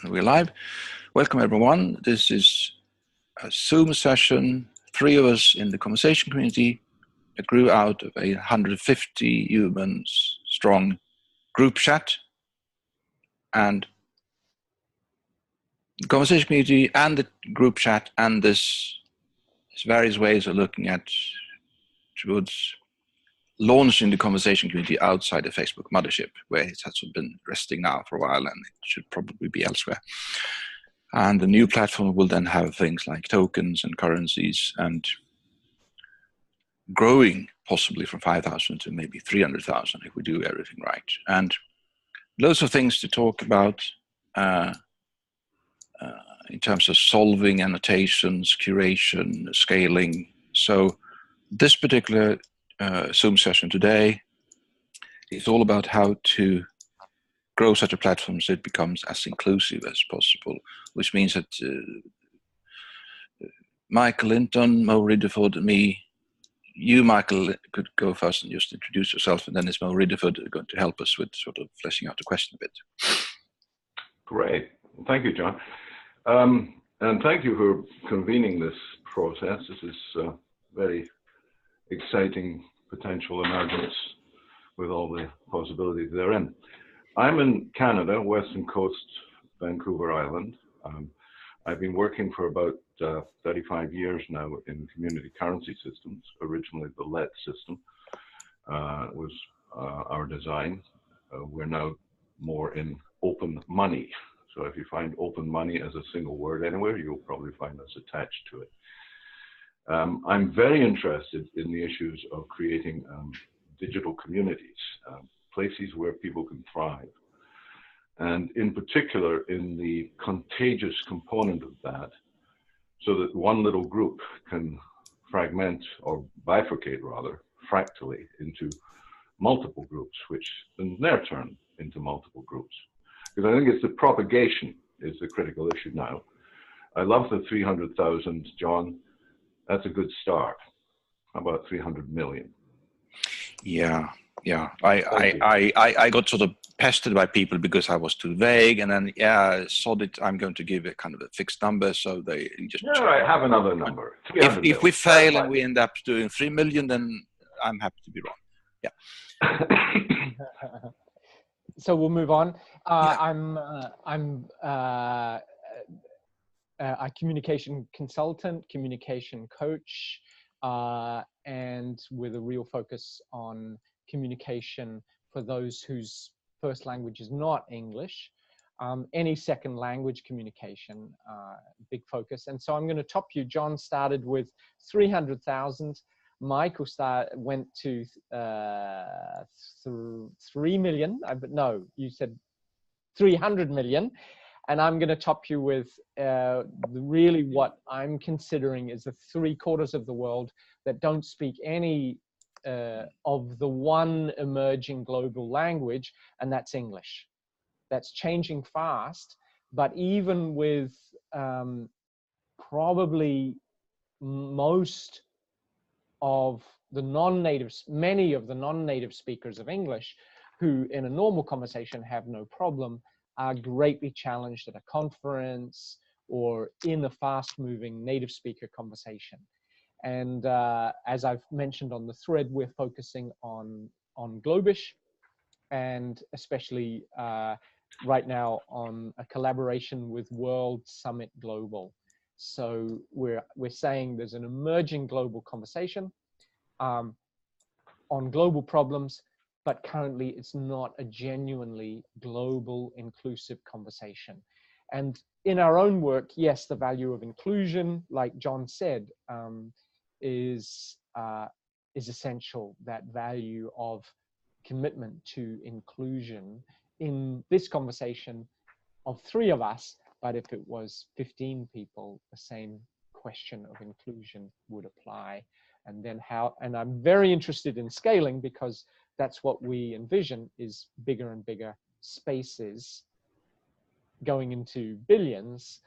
We're live. Welcome everyone. This is a Zoom session. 3 of us in the conversation community that grew out of a 150 humans strong group chat. And the conversation community and the group chat and this various ways of looking at towards launching the conversation community outside the Facebook mothership, where it has been resting now for a while and it should probably be elsewhere. And the new platform will then have things like tokens and currencies and growing possibly from 5,000 to maybe 300,000 if we do everything right. And loads of things to talk about in terms of solving annotations, curation, scaling. So this particular Zoom session today is all about how to grow such a platform so it becomes as inclusive as possible, which means that Michael, Linton, Mo Riddiford, and me, you, Michael, could go first and just introduce yourself, and then it's Mo Riddiford going to help us with sort of fleshing out the question a bit. Great. Well, thank you, John. And thank you for convening this process. This is very exciting potential emergence with all the possibilities therein. I'm in Canada, Western Coast, Vancouver Island. I've been working for about 35 years now in community currency systems. Originally, the LET system was our design. We're now more in open money. So if you find open money as a single word anywhere, you'll probably find us attached to it. I'm very interested in the issues of creating digital communities, places where people can thrive. And in particular, in the contagious component of that, so that one little group can fragment or bifurcate rather, fractally into multiple groups, which in their turn into multiple groups. Because I think it's the propagation is the critical issue now. I love the 300,000, John. That's a good start. How about 300 million? Yeah. I got sort of pestered by people because I was too vague, and then I'm going to give it kind of a fixed number, so they just all right, have another number. If we fail and we end up doing 3 million, then I'm happy to be wrong. Yeah. So we'll move on. I'm a communication consultant, communication coach, and with a real focus on communication for those whose first language is not English. Any second language communication, big focus. And so I'm going to top you. John started with 300,000. Michael went to 3 million. But no, you said 300 million. And I'm going to top you with really what I'm considering is the 3/4 of the world that don't speak any of the one emerging global language, and that's English. That's changing fast, but even with probably most of the many of the non-native speakers of English who in a normal conversation have no problem are greatly challenged at a conference or in a fast-moving native speaker conversation. And as I've mentioned on the thread, we're focusing on globish, and especially right now on a collaboration with World Summit Global. So we're saying there's an emerging global conversation on global problems, but currently it's not a genuinely global inclusive conversation. And in our own work, yes, the value of inclusion, like John said, is essential. That value of commitment to inclusion in this conversation of 3 of us, but if it was 15 people, the same question of inclusion would apply. And then and I'm very interested in scaling, because that's what we envision is bigger and bigger spaces going into billions,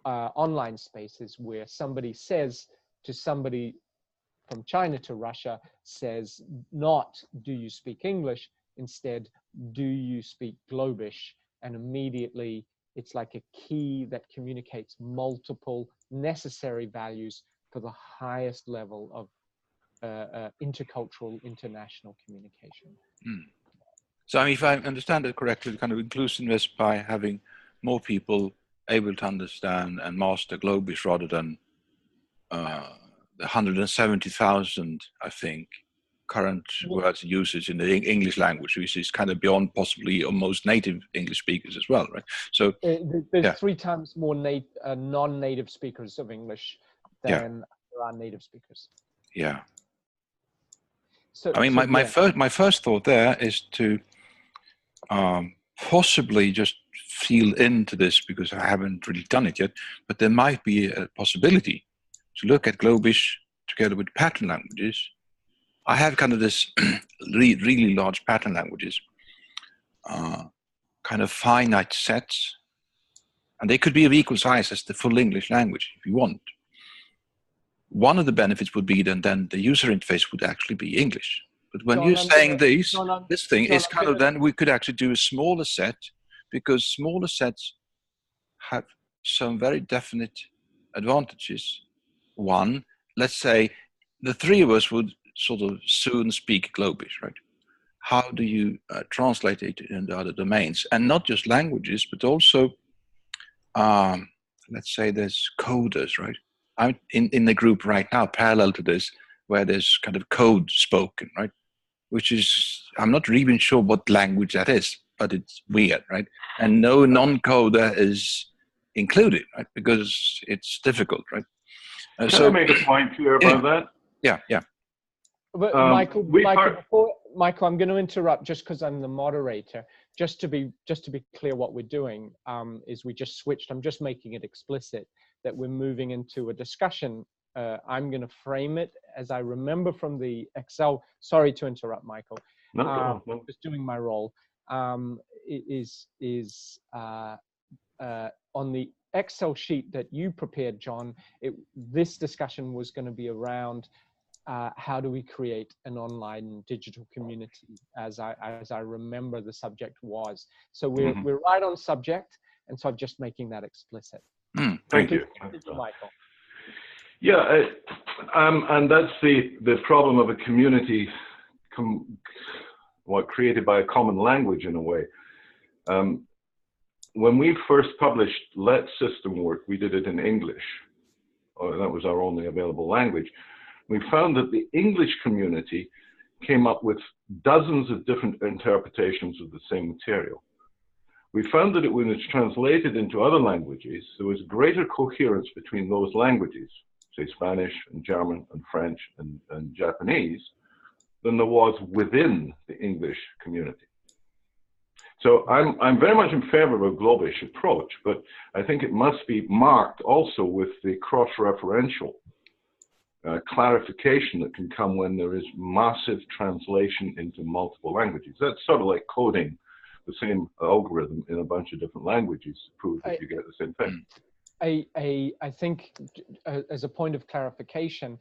online spaces where somebody says to somebody from China to Russia, says not, do you speak English? Instead, do you speak globish? And immediately It's like a key that communicates multiple necessary values for the highest level of intercultural, international communication. So, I mean, if I understand it correctly, the kind of inclusiveness by having more people able to understand and master globish rather than the 170,000, I think, current words and usage in the English language, which is kind of beyond possibly most native English speakers as well, right? So there's 3 times more non-native speakers of English than there are native speakers. Yeah. So, I mean, my first thought there is to possibly just feel into this, because I haven't really done it yet, but there might be a possibility to look at globish together with pattern languages. I have kind of this really large pattern languages, kind of finite sets, and they could be of equal size as the full English language if you want. One of the benefits would be then the user interface would actually be English. But when you're saying this thing is kind of, then we could actually do a smaller set, because smaller sets have some very definite advantages. One, let's say the 3 of us would sort of soon speak globish, right? How do you translate it into other domains? And not just languages, but also, let's say there's coders, right? I'm in the group right now, parallel to this, where there's kind of code spoken, right? Which is, I'm not even sure what language that is, but it's weird, right? And no non-coder is included, right? Because it's difficult, right? Can I make a point here about that? Yeah. But Michael, I'm going to interrupt just because I'm the moderator. Just to be clear, what we're doing is we just switched. I'm just making it explicit that we're moving into a discussion. I'm going to frame it as I remember from the Excel. Sorry to interrupt, Michael. No. Just doing my role. On the Excel sheet that you prepared, John, this discussion was going to be around how do we create an online digital community, as I remember the subject was. So we're right on subject, and so I'm just making that explicit. Thank you, Michael. Yeah, and that's the problem of a community created by a common language in a way. When we first published Let System Work, we did it in English. That was our only available language. We found that the English community came up with dozens of different interpretations of the same material. We found that when it's translated into other languages, there was greater coherence between those languages, say Spanish and German and French and Japanese, than there was within the English community. So I'm very much in favor of a globish approach, but I think it must be marked also with the cross-referential clarification that can come when there is massive translation into multiple languages. That's sort of like coding the same algorithm in a bunch of different languages to prove that you get the same thing. I think as a point of clarification,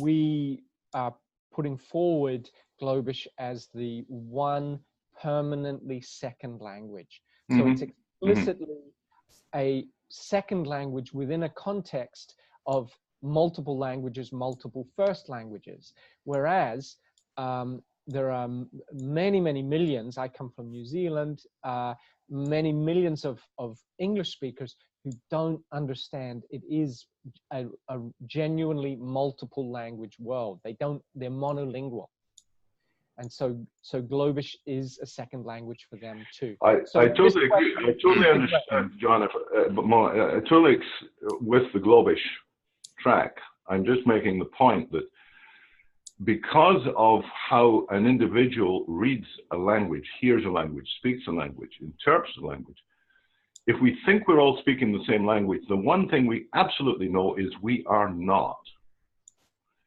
we are putting forward globish as the one permanently second language. So it's explicitly a second language within a context of multiple languages, multiple first languages. Whereas there are many millions, I come from New Zealand, many millions of English speakers who don't understand it is a genuinely multiple language world. They're monolingual. And so globish is a second language for them too. I totally agree. I totally understand, John. I totally with the globish track. I'm just making the point that because of how an individual reads a language, hears a language, speaks a language, interprets a language, if we think we're all speaking the same language, the one thing we absolutely know is we are not.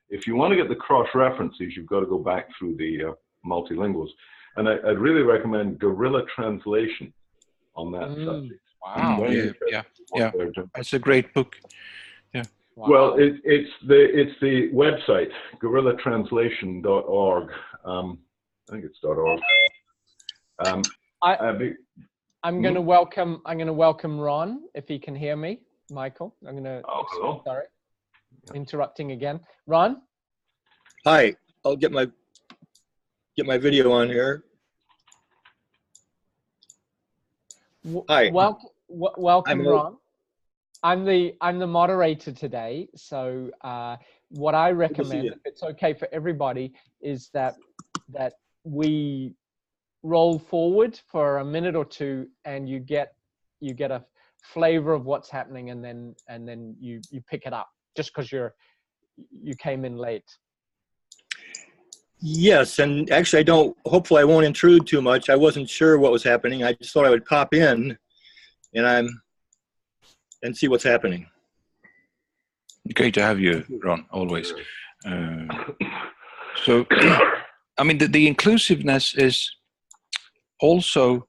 If you want to get the cross-references, you've got to go back through the multilinguals. And I'd really recommend Guerrilla Translation on that subject. Wow. Yeah. It's a great book. Yeah. Wow. Well, it's the website, guerrillatranslation.org. I think it's .org. I'm going to welcome Ron, if he can hear me. Michael, I'm going to, hello. sorry, interrupting again. Ron? Hi, I'll get my video on here. Hi. Welcome, Ron. I'm the moderator today, so what I recommend, if it's okay for everybody, is that we roll forward for a minute or two, and you get a flavor of what's happening, and then you pick it up, just because you came in late. Yes, and actually hopefully I won't intrude too much. I wasn't sure what was happening. I just thought I would pop in and see what's happening. Great to have you, Ron, always. So, I mean, the inclusiveness is also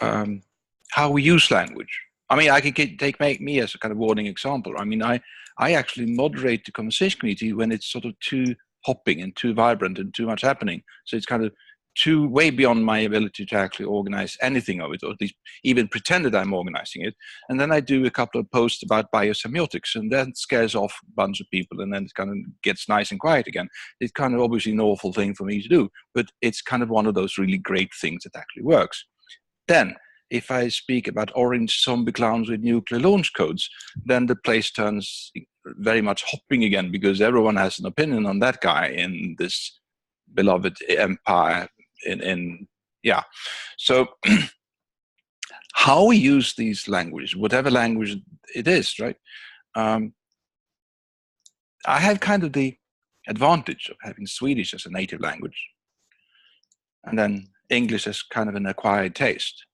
how we use language. I mean, I can make me as a kind of warning example. I mean, I actually moderate the conversation community when it's sort of too hopping and too vibrant and too much happening. So it's kind of way beyond my ability to actually organize anything of it, or at least even pretend that I'm organizing it. And then I do a couple of posts about biosemiotics, and that scares off a bunch of people, and then it kind of gets nice and quiet again. It's kind of obviously an awful thing for me to do, but it's kind of one of those really great things that actually works. Then, if I speak about orange zombie clowns with nuclear launch codes, then the place turns very much hopping again, because everyone has an opinion on that guy in this beloved empire. So how we use these languages, whatever language it is, right? I have kind of the advantage of having Swedish as a native language, and then English as kind of an acquired taste.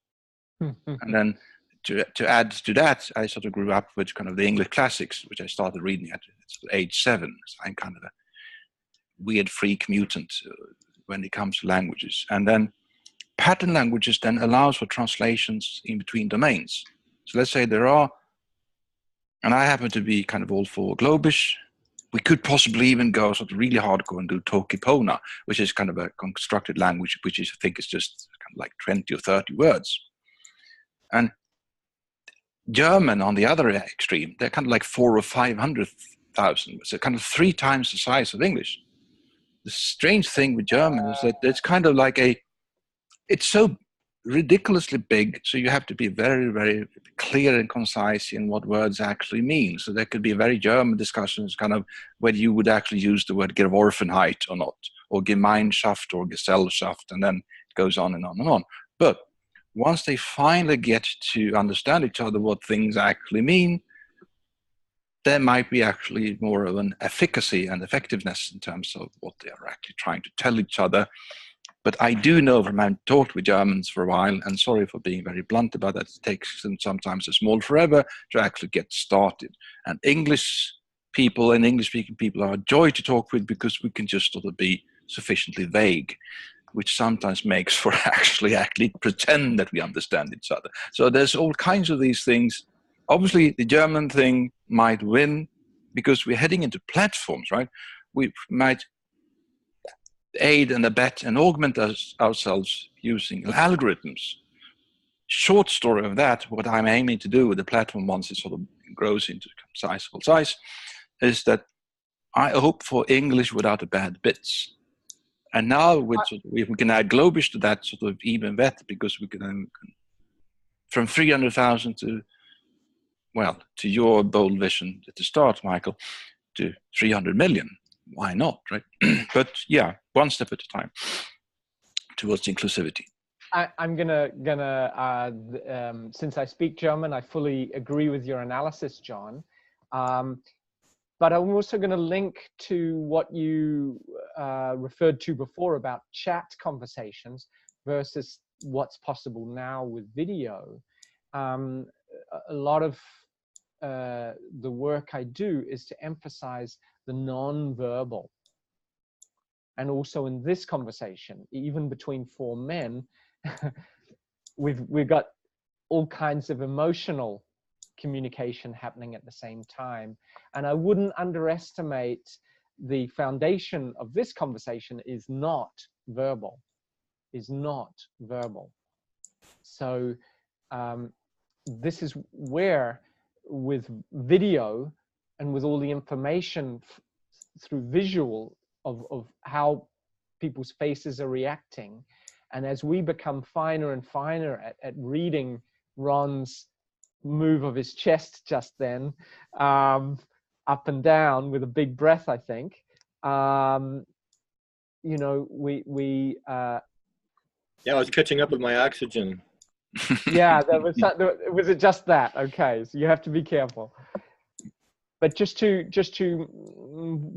And then to add to that, I sort of grew up with kind of the English classics, which I started reading at age 7. So I'm kind of a weird freak mutant when it comes to languages. And then pattern languages then allows for translations in between domains. So let's say there are, and I happen to be kind of all for globish. We could possibly even go sort of really hardcore and do Tokipona, which is kind of a constructed language, which is, I think is just kind of like 20 or 30 words. And German, on the other extreme, they're kind of like 400,000 or 500,000. So kind of 3 times the size of English. The strange thing with German is that it's kind of like it's so ridiculously big, so you have to be very, very clear and concise in what words actually mean. So there could be very German discussions, kind of whether you would actually use the word Geworfenheit or not, or Gemeinschaft or Gesellschaft, and then it goes on and on and on. But once they finally get to understand each other, what things actually mean, there might be actually more of an efficacy and effectiveness in terms of what they are actually trying to tell each other. But I do know from having talked with Germans for a while, and sorry for being very blunt about that, it takes them sometimes a small forever to actually get started. And English people and English-speaking people are a joy to talk with, because we can just sort of be sufficiently vague, which sometimes makes for actually pretend that we understand each other. So there's all kinds of these things. Obviously, the German thing might win because we're heading into platforms, right? We might aid and abet and augment ourselves using algorithms. Short story of that, what I'm aiming to do with the platform once it sort of grows into sizable size, is that I hope for English without the bad bits. And now we can add globish to that, sort of even better, because we can from 300,000 to, well, to your bold vision at the start, Michael, to 300 million. Why not, right? But yeah, one step at a time towards inclusivity. I'm gonna since I speak German, I fully agree with your analysis, John. But I'm also going to link to what you referred to before about chat conversations versus what's possible now with video. A lot of the work I do is to emphasize the non-verbal. And also in this conversation, even between 4 men, we've got all kinds of emotional communication happening at the same time. And I wouldn't underestimate the foundation of this conversation is not verbal, So this is where, with video and with all the information through visual of how people's faces are reacting, and as we become finer and finer at reading Ron's move of his chest just then, up and down with a big breath, I think, you know, Yeah, I was catching up with my oxygen. yeah, was it just that? Okay, so you have to be careful. But just to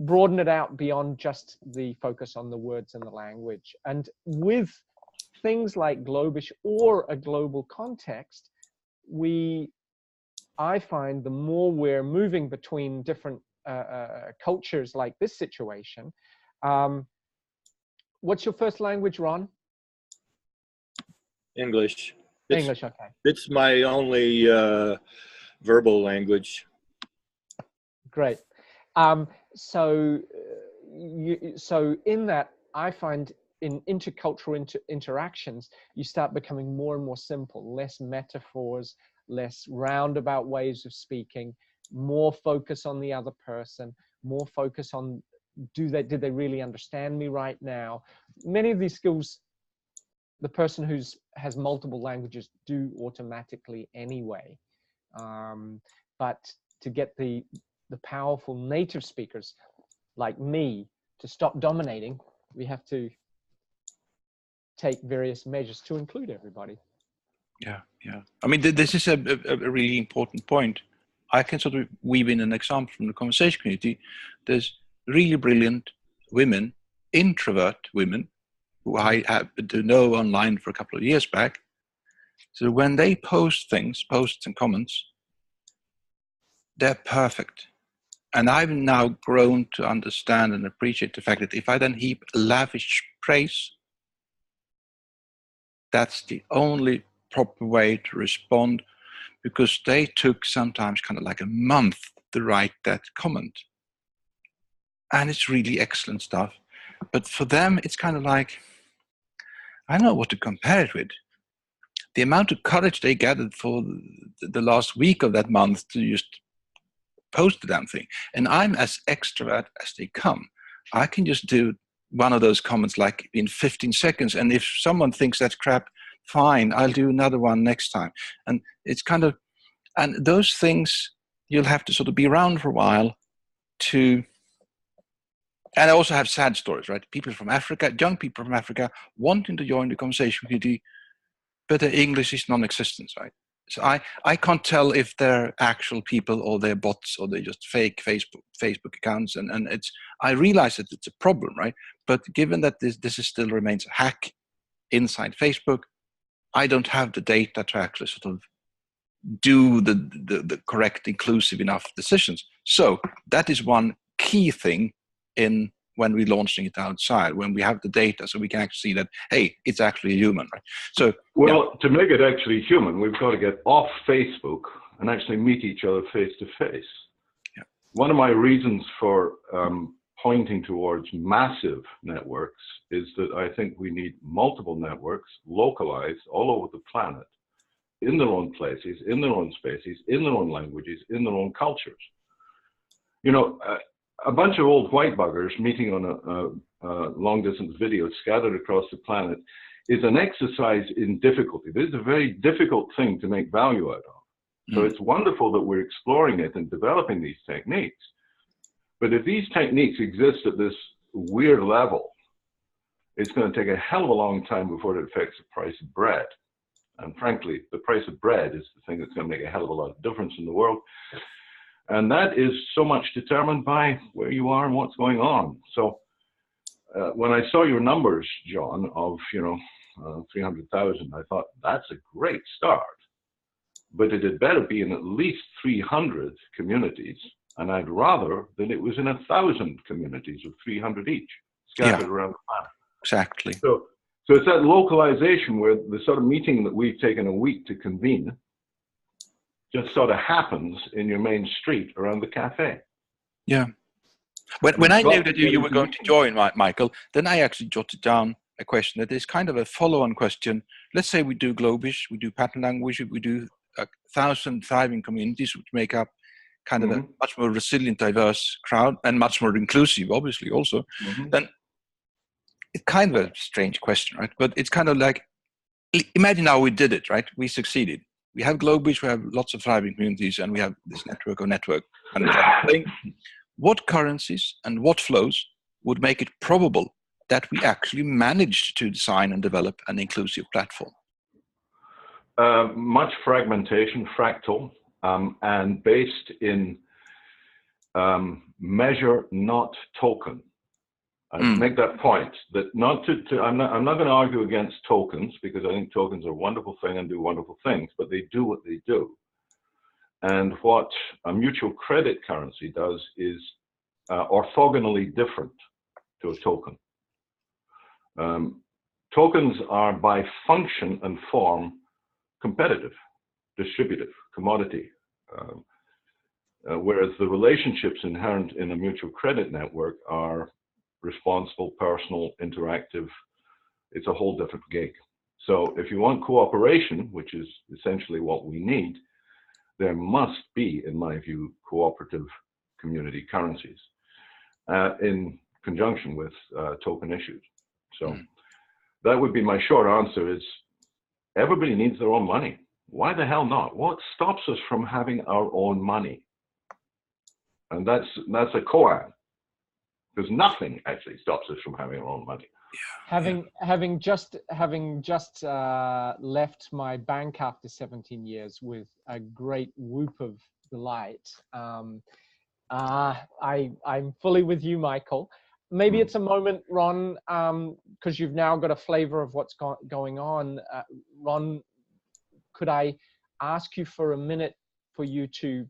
broaden it out beyond just the focus on the words and the language, and with things like globish or a global context, I find the more we're moving between different cultures like this situation. What's your first language, Ron? English. English, okay. It's my only verbal language. Great. So in that, I find in intercultural interactions, you start becoming more and more simple, less metaphors, less roundabout ways of speaking, more focus on the other person, more focus on did they really understand me right now? Many of these skills, the person has multiple languages do automatically anyway. But to get the powerful native speakers like me to stop dominating, we have to take various measures to include everybody. Yeah, yeah. I mean, this is a really important point. I can sort of weave in an example from the conversation community. There's really brilliant women, introvert women, who I happened to know online for a couple of years back. So when they post things, posts and comments, they're perfect. And I've now grown to understand and appreciate the fact that if I then heap lavish praise, that's the only proper way to respond, because they took sometimes kind of like a month to write that comment. And it's really excellent stuff. But for them, it's kind of like, I don't know what to compare it with. The amount of courage they gathered for the last week of that month to just post the damn thing. And I'm as extrovert as they come. I can just do one of those comments like in 15 seconds. And if someone thinks that's crap, fine, I'll do another one next time. And it's kind of, and those things, you'll have to sort of be around for a while to, and I also have sad stories, right? People from Africa, young people from Africa wanting to join the conversation community, but their English is non-existent, right? So I can't tell if they're actual people or they're bots or they're just fake Facebook accounts. And it's, I realize that it's a problem, right? But given that this is still remains a hack inside Facebook, I don't have the data to actually sort of do the correct, inclusive enough decisions. So that is one key thing in when we're launching it outside, when we have the data, so we can actually see that, hey, it's actually a human, right? So, well, to make it actually human, we've got to get off Facebook and actually meet each other face to face. Yeah. One of my reasons for pointing towards massive networks is that I think we need multiple networks localized all over the planet, in their own places, in their own spaces, in their own languages, in their own cultures. You know, a bunch of old white buggers meeting on a long-distance video scattered across the planet is an exercise in difficulty. This is a very difficult thing to make value out of. So it's wonderful that we're exploring it and developing these techniques. But if these techniques exist at this weird level, it's going to take a hell of a long time before it affects the price of bread. And frankly, the price of bread is the thing that's going to make a hell of a lot of difference in the world. And that is so much determined by where you are and what's going on. So when I saw your numbers, John, of 300,000, I thought that's a great start. But it had better be in at least 300 communities, and I'd rather that it was in 1,000 communities of 300 each, scattered around the planet. Exactly. So it's that localization where the sort of meeting that we've taken a week to convene just sort of happens in your main street around the cafe. Yeah. When I knew that you were going to join, Michael, then I actually jotted down a question that is kind of a follow-on question. Let's say we do globish, we do pattern language, we do 1,000 thriving communities, which make up kind of a much more resilient, diverse crowd, and much more inclusive, obviously, also. Then it's kind of a strange question, right? But it's kind of like, imagine how we did it, right? We succeeded. We have globish, we have lots of thriving communities, and we have this network kind of thing. What currencies and what flows would make it probable that we actually managed to design and develop an inclusive platform? Much fragmentation, fractal, and based in measure, not token. I make that point that I'm not going to argue against tokens, because I think tokens are a wonderful thing and do wonderful things, but they do what they do. And what a mutual credit currency does is orthogonally different to a token. Tokens are by function and form competitive, distributive, commodity, whereas the relationships inherent in a mutual credit network are responsible, personal, interactive. It's a whole different gig. So if you want cooperation, which is essentially what we need, there must be, in my view, cooperative community currencies in conjunction with token issues. So that would be my short answer is everybody needs their own money. Why the hell not? What stops us from having our own money? And that's a koan, because nothing actually stops us from having our own money. Having just left my bank after 17 years with a great whoop of delight, I'm fully with you, Michael. Maybe it's a moment, Ron, because you've now got a flavor of what's going on. Ron, could I ask you for a minute for you to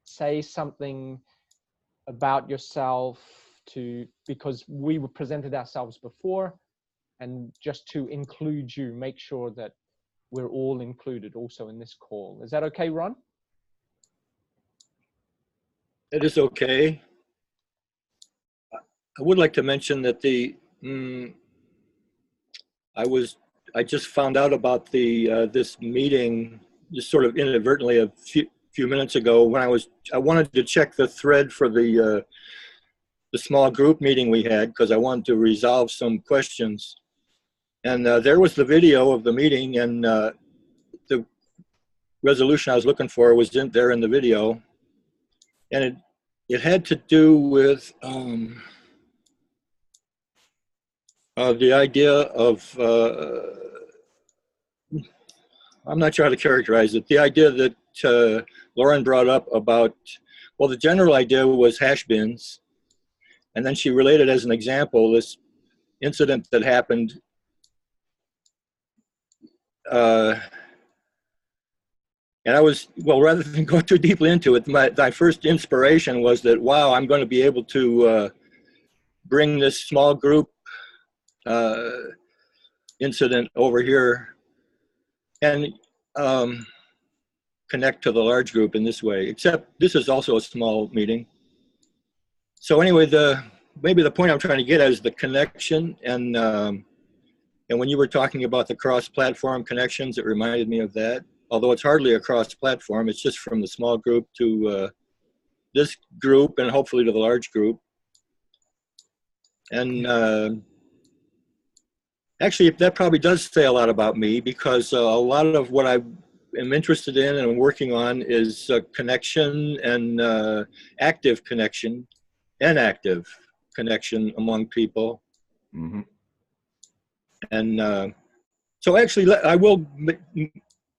say something about yourself, because we were presented ourselves before, and just to include you, make sure that we're all included also in this call. Is that okay, Ron? It is okay. I would like to mention that I just found out about this meeting just sort of inadvertently a few minutes ago when I wanted to check the thread for the small group meeting we had, because I wanted to resolve some questions. And there was the video of the meeting, and the resolution I was looking for was there in the video. And it had to do with the idea of, I'm not sure how to characterize it, the idea that Lauren brought up about, well, the general idea was hash bins. And then she related as an example this incident that happened and I was, well, rather than go too deeply into it, my first inspiration was that, wow, I'm going to be able to bring this small group incident over here and connect to the large group in this way, except this is also a small meeting. So anyway, maybe the point I'm trying to get at is the connection, and when you were talking about the cross-platform connections, it reminded me of that. Although it's hardly a cross-platform, it's just from the small group to this group and hopefully to the large group. And actually, that probably does say a lot about me, because a lot of what I am interested in and working on is connection and active connection and active connection among people. Mm-hmm. And so actually, I will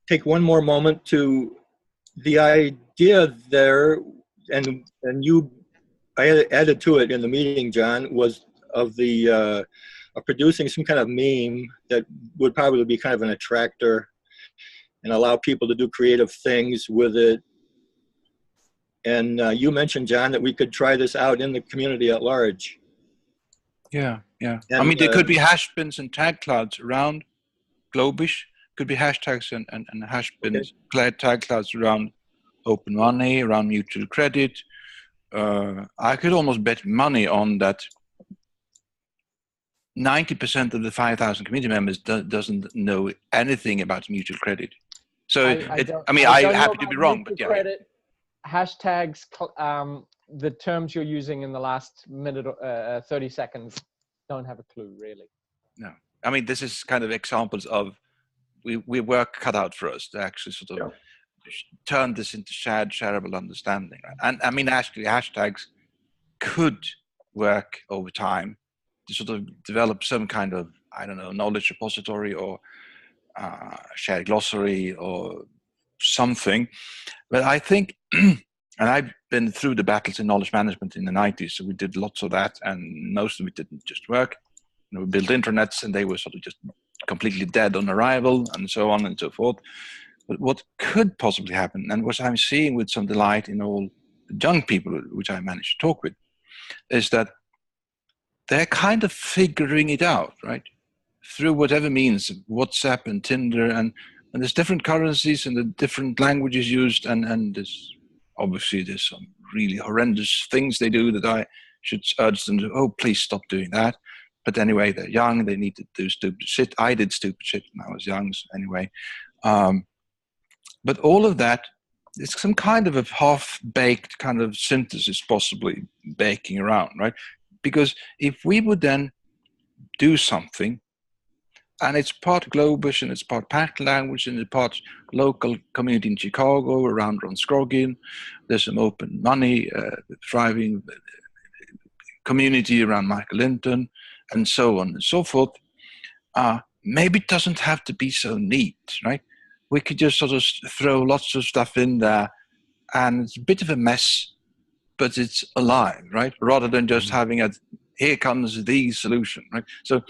take one more moment to the idea there, and I added to it in the meeting, John, was of producing some kind of meme that would probably be kind of an attractor and allow people to do creative things with it. And you mentioned, John, that we could try this out in the community at large. Yeah, yeah. And, I mean, there could be hash bins and tag clouds around globish. Could be hashtags and hash bins, tag clouds around open money, around mutual credit. I could almost bet money on that. 90% of the 5,000 community members doesn't know anything about mutual credit. So I'm happy to be wrong, but yeah. Credit, hashtags, the terms you're using in the last minute, 30 seconds, don't have a clue, really. No, I mean, this is kind of examples of we work cut out for us to actually sort of turn this into shareable understanding. Right? And I mean, actually, hashtags could work over time to sort of develop some kind of, I don't know, knowledge repository or shared glossary or something. But I think, and I've been through the battles in knowledge management in the 90s, so we did lots of that, and most of it didn't just work. You know, we built intranets and they were sort of just completely dead on arrival and so on and so forth. But what could possibly happen, and what I'm seeing with some delight in all the young people which I managed to talk with, is that they're kind of figuring it out, right? Through whatever means, WhatsApp and Tinder, and there's different currencies and the different languages used, and there's obviously there's some really horrendous things they do that I should urge them to, oh, please stop doing that. But anyway, they're young, they need to do stupid shit. I did stupid shit when I was young, so anyway. But all of that is some kind of a half-baked kind of synthesis possibly baking around, right? Because if we would then do something, and it's part globish, and it's part pattern language, and it's part local community in Chicago around Scroggin, there's some open money, thriving community around Michael Linton, and so on and so forth. Maybe it doesn't have to be so neat, right? We could just sort of throw lots of stuff in there, and it's a bit of a mess, but it's alive, right? Rather than just having a, here comes the solution, right? So,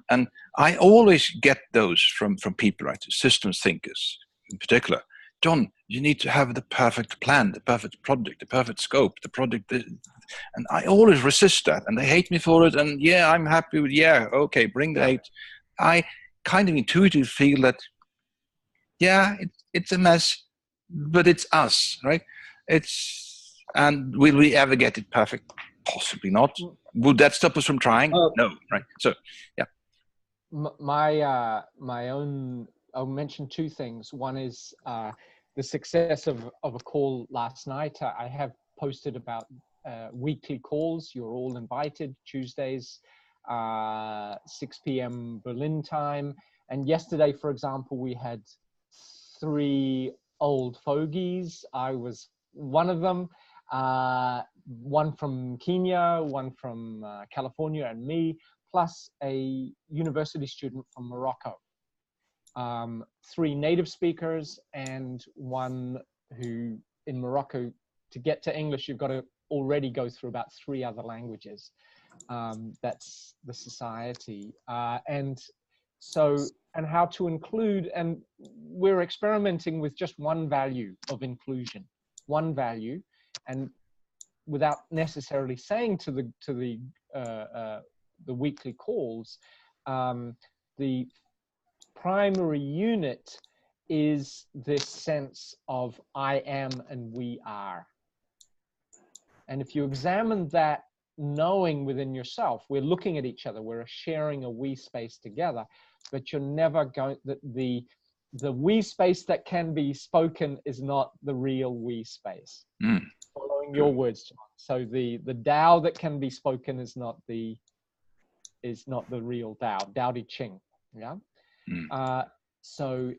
and I always get those from people, right? Systems thinkers in particular. John, you need to have the perfect plan, the perfect project, the perfect scope, the project. And I always resist that, and they hate me for it. And yeah, I'm happy with, okay, bring the hate. I kind of intuitively feel that, it's a mess, but it's us, right? And will we ever get it perfect? Possibly not. Would that stop us from trying? No, right? So, yeah. My own, I'll mention two things. One is the success of a call last night. I have posted about weekly calls. You're all invited Tuesdays, 6 p.m. Berlin time. And yesterday, for example, we had 3 old fogies. I was one of them. One from Kenya, one from California, and me, plus a university student from Morocco. 3 native speakers and one who, in Morocco, to get to English, you've got to already go through about 3 other languages. That's the society. And how to include, and we're experimenting with just one value of inclusion, one value, and without necessarily saying to the weekly calls, the primary unit is this sense of I am and we are. And if you examine that knowing within yourself, we're looking at each other, we're sharing a we space together, but you're never going, the we space that can be spoken is not the real we space. Following your words, John. So the Tao that can be spoken is not the real Tao, Tao Te Ching. Yeah. So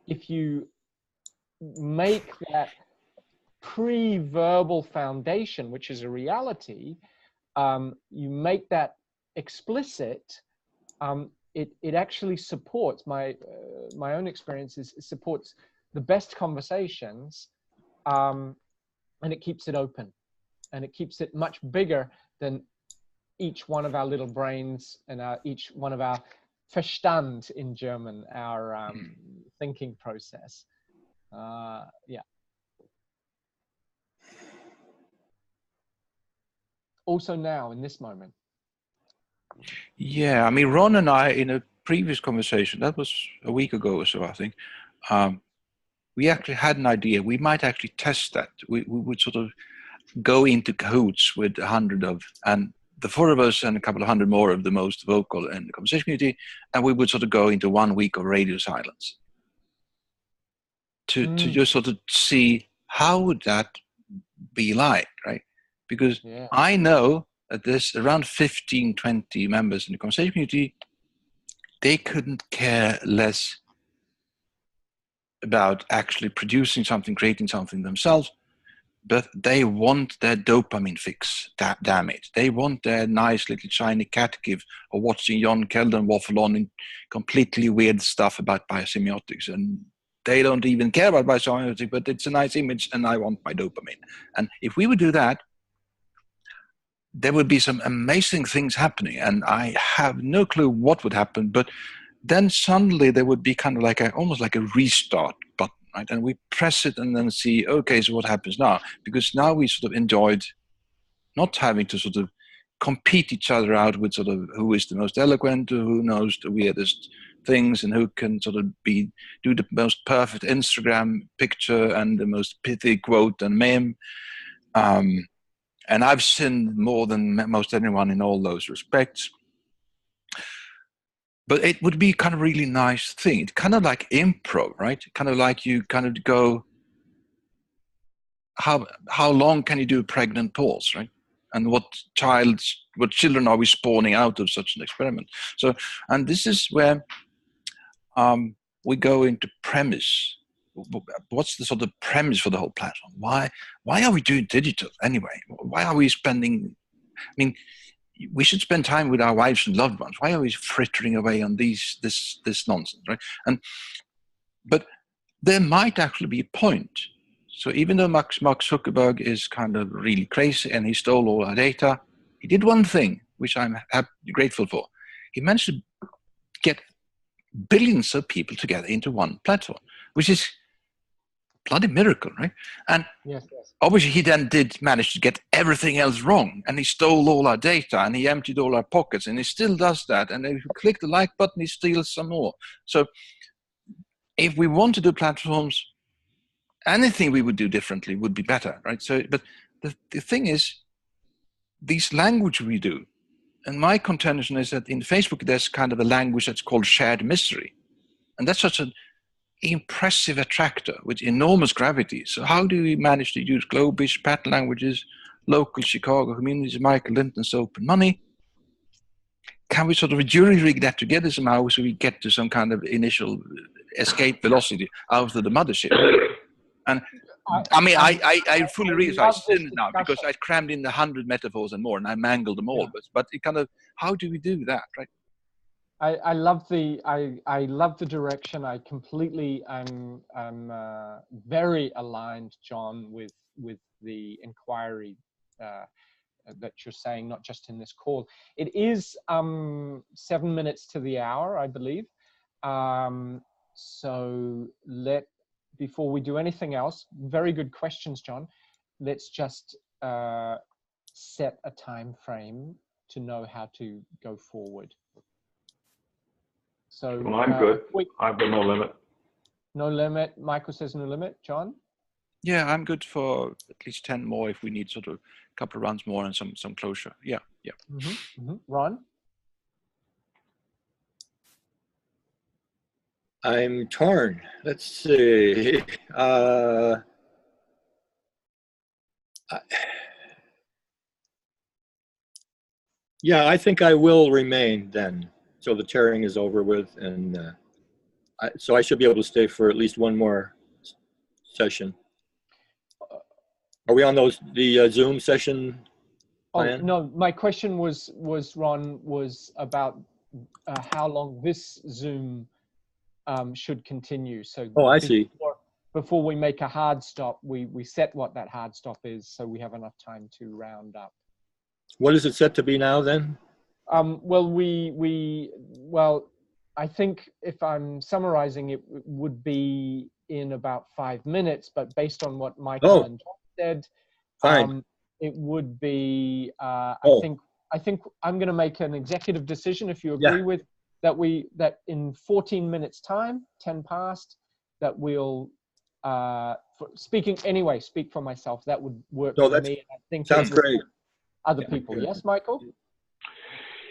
if you make that pre-verbal foundation, which is a reality, you make that explicit, it actually supports my own experiences. It supports the best conversations, and it keeps it open, and it keeps it much bigger than each one of our little brains and each one of our Verstand in German, our thinking process. Also now, in this moment. Yeah, I mean, Ron and I, in a previous conversation, that was a week ago or so, I think, we actually had an idea. We might actually test that. We would sort of go into cahoots with 100 of, and the four of us and a couple of hundred more of the most vocal in the conversation community, and we would sort of go into 1 week of radio silence to just sort of see how would that be like, right? Because I know that there's around 15, 20 members in the conversation community, they couldn't care less about actually producing something, creating something themselves, but they want their dopamine fix, damn it. They want their nice little shiny cat give or watching John Kellden waffle on in completely weird stuff about biosemiotics. And they don't even care about biosemiotics, but it's a nice image and I want my dopamine. And if we would do that, there would be some amazing things happening. And I have no clue what would happen, but then suddenly there would be kind of like almost like a restart button. Right? And we press it and then see, okay, so what happens now? Because now we sort of enjoyed not having to sort of compete each other out with sort of who is the most eloquent, who knows the weirdest things, and who can sort of do the most perfect Instagram picture and the most pithy quote and meme. And I've sinned more than most anyone in all those respects. But it would be kind of really nice thing. It's kind of like improv, right? Kind of like you kind of go, how long can you do a pregnant pause, right? And what children are we spawning out of such an experiment? So, and this is where we go into premise. What's the sort of premise for the whole platform? Why are we doing digital anyway? Why are we spending? I mean, we should spend time with our wives and loved ones. Why are we frittering away on this nonsense, right? But there might actually be a point. So even though Mark Zuckerberg is kind of really crazy and he stole all our data, he did one thing which I'm grateful for. He managed to get billions of people together into one platform, which is bloody miracle, right? And obviously he then did manage to get everything else wrong, and he stole all our data and he emptied all our pockets, and he still does that. And if you click the like button, he steals some more. So if we want to do platforms, anything we would do differently would be better, right? So, but the thing is, these language we do, and my contention is that in Facebook there's kind of a language that's called shared mystery, and that's such an impressive attractor with enormous gravity. So how do we manage to use globish pattern languages, local Chicago communities, Michael Linton's open money? Can we sort of jury rig that together somehow so we get to some kind of initial escape velocity out of the mothership? And I mean, I fully realize sin now because I crammed in 100 metaphors and more, and I mangled them all. But it kind of, how do we do that, right? I love the direction. I completely I'm very aligned, John, with the inquiry that you're saying, not just in this call. It is 7 minutes to the hour, I believe. So before we do anything else, very good questions, John. Let's just set a time frame to know how to go forward. So well, I'm good. I've got no limit. No limit. Michael says no limit. John? Yeah, I'm good for at least 10 more if we need sort of a couple of runs more and some closure. Yeah. Ron? I'm torn. Let's see. Yeah, I think I will remain then. So the tearing is over with, and so I should be able to stay for at least one more session. Are we on the Zoom session plan? Oh, no, my question was Ron, was about how long this Zoom should continue. So I see. Before we make a hard stop, we set what that hard stop is, so we have enough time to round up. What is it set to be now then? Well, I think if I'm summarizing, it would be in about 5 minutes, but based on what Michael and John said, fine. It would be, I think I'm going to make an executive decision, if you agree with, that in 14 minutes time, 10 past, that we'll, speak for myself, that would work for me. I think sounds great. Other people. Yes, Michael?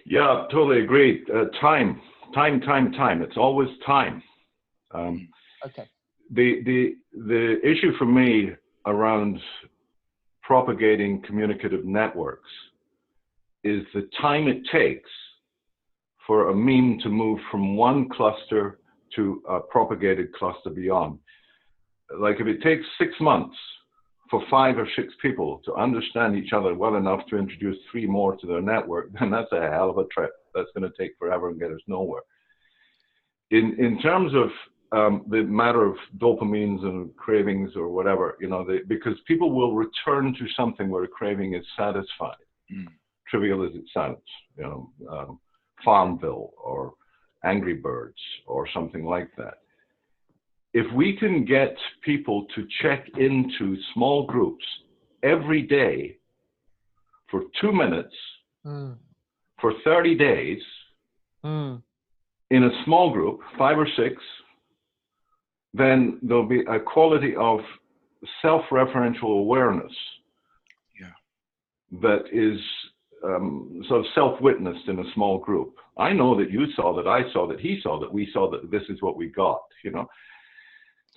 Yeah, totally agree. Time. It's always time. Okay. The issue for me around propagating communicative networks is the time it takes for a meme to move from one cluster to a propagated cluster beyond. Like if it takes 6 months for 5 or 6 people to understand each other well enough to introduce 3 more to their network, then that's a hell of a trip. That's going to take forever and get us nowhere. In terms of the matter of dopamines and cravings or whatever, you know, because people will return to something where a craving is satisfied, trivial as it sounds, you know, Farmville or Angry Birds or something like that. If we can get people to check into small groups every day for 2 minutes for 30 days in a small group, 5 or 6, then there'll be a quality of self-referential awareness that is sort of self-witnessed in a small group. I know that you saw, that I saw, that he saw, that we saw, that this is what we got, you know.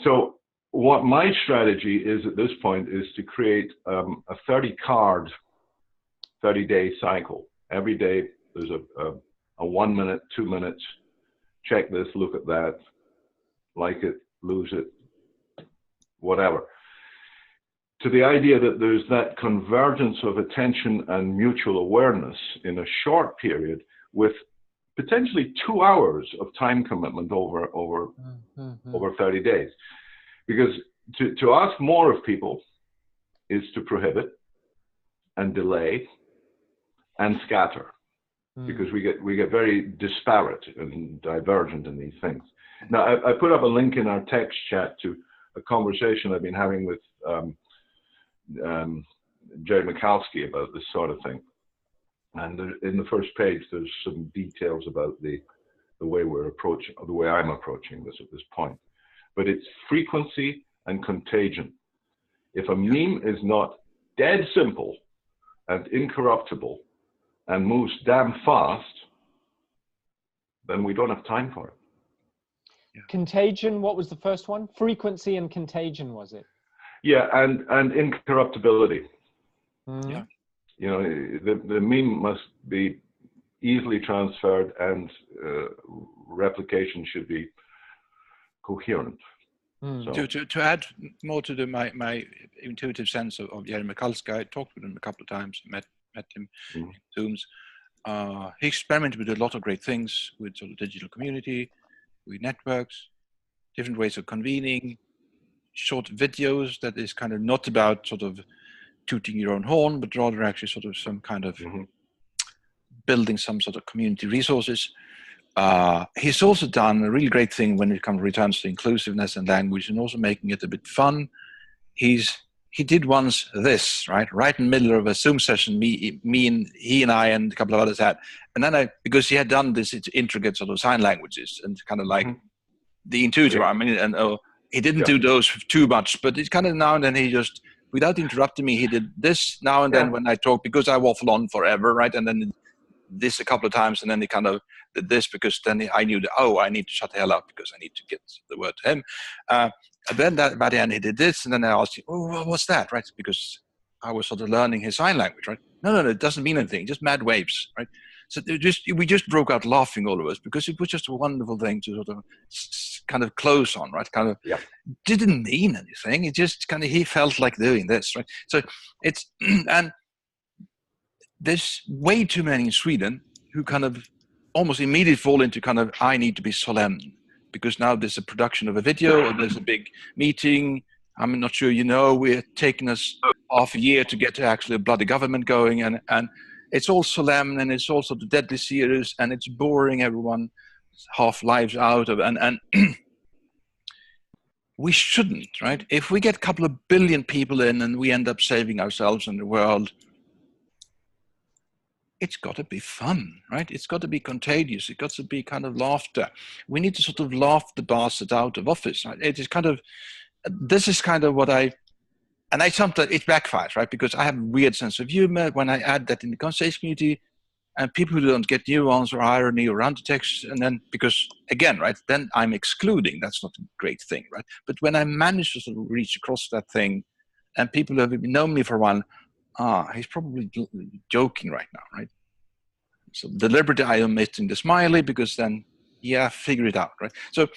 So what my strategy is at this point is to create a 30-card, 30-day cycle. Every day there's a 1 minute, 2 minutes, check this, look at that, like it, lose it, whatever. To the idea that there's that convergence of attention and mutual awareness in a short period with potentially 2 hours of time commitment over 30 days. Because to ask more of people is to prohibit and delay and scatter, because we get very disparate and divergent in these things. Now, I put up a link in our text chat to a conversation I've been having with Jerry Michalski about this sort of thing. And in the first page, there's some details about the way we're approaching, the way I'm approaching this at this point. But it's frequency and contagion. If a meme is not dead simple and incorruptible and moves damn fast, then we don't have time for it. Yeah. Contagion, what was the first one? Frequency and contagion, was it? Yeah, and incorruptibility. Yeah. You know, the meme must be easily transferred, and replication should be coherent. So. To add more to my intuitive sense of Jerry Michalski, I talked with him a couple of times, met him in Zooms. He experimented with a lot of great things with sort of digital community, with networks, different ways of convening, short videos that is kind of not about sort of tooting your own horn, but rather actually sort of some kind of building some sort of community resources. He's also done a really great thing when it returns to inclusiveness and language, and also making it a bit fun. He did once this, right in the middle of a Zoom session, me and he and I and a couple of others had, and then because he had done this intricate sort of sign languages and kind of like the intuitive, I mean, and he didn't do those too much, but it's kind of now and then he just, without interrupting me, he did this now and then when I talk, because I waffle on forever, right? And then this a couple of times, and then he kind of did this, because then I knew that, I need to shut the hell up because I need to get the word to him. And then by the end he did this, and then I asked him, what's that, right? Because I was sort of learning his sign language, right? No, it doesn't mean anything, just mad waves, right? So we just broke out laughing, all of us, because it was just a wonderful thing to sort of kind of close on, right? Kind of didn't mean anything. It just kind of, he felt like doing this, right? So it's, and there's way too many in Sweden who kind of almost immediately fall into kind of, I need to be solemn, because now there's a production of a video or there's a big meeting. I'm not sure, we're taking us half a year to get to actually a bloody government going, and it's all solemn, and it's also deadly serious, and it's boring everyone half lives out of, and we shouldn't, right? If we get a couple of billion people in and we end up saving ourselves and the world, it's got to be fun, right? It's got to be contagious. It's got to be kind of laughter. We need to sort of laugh the bastards out of office. Right? It is kind of, this is kind of what and I sometimes, it backfires, right? Because I have a weird sense of humor. When I add that in the conversation community, and people who don't get nuance or irony or undertext, and then, because again, right, then I'm excluding. That's not a great thing, right? But when I manage to sort of reach across that thing, and people who have known me for a while, he's probably joking right now, right? So deliberately I omitting the smiley, because then, yeah, figure it out, right? So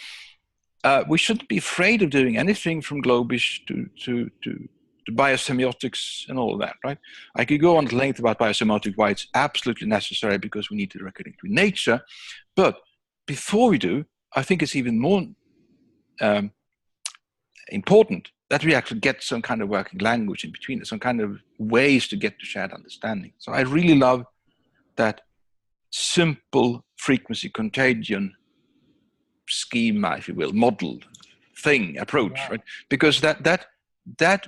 we shouldn't be afraid of doing anything from globish to biosemiotics and all of that, right? I could go on at length about biosemiotics, why it's absolutely necessary, because we need to reconnect with nature. But before we do, I think it's even more important that we actually get some kind of working language in between, some kind of ways to get to shared understanding. So I really love that simple frequency contagion schema, if you will, model thing, approach, yeah. Right? Because that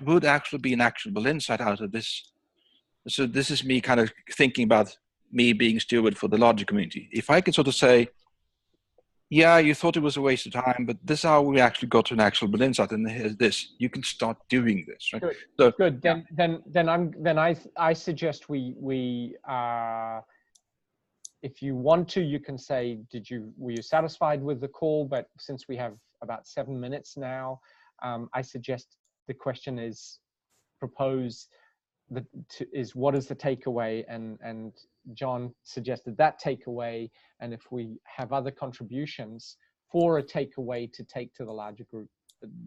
would actually be an actionable insight out of this. So this is me kind of thinking about me being steward for the larger community. If I could sort of say, yeah, you thought it was a waste of time, but this is how we actually got to an actionable insight, and here's this. You can start doing this, right? Good. So, good. Then I suggest we if you want to, you can say, were you satisfied with the call? But since we have about 7 minutes now, I suggest the question is what is the takeaway? And John suggested that takeaway. And if we have other contributions for a takeaway to take to the larger group,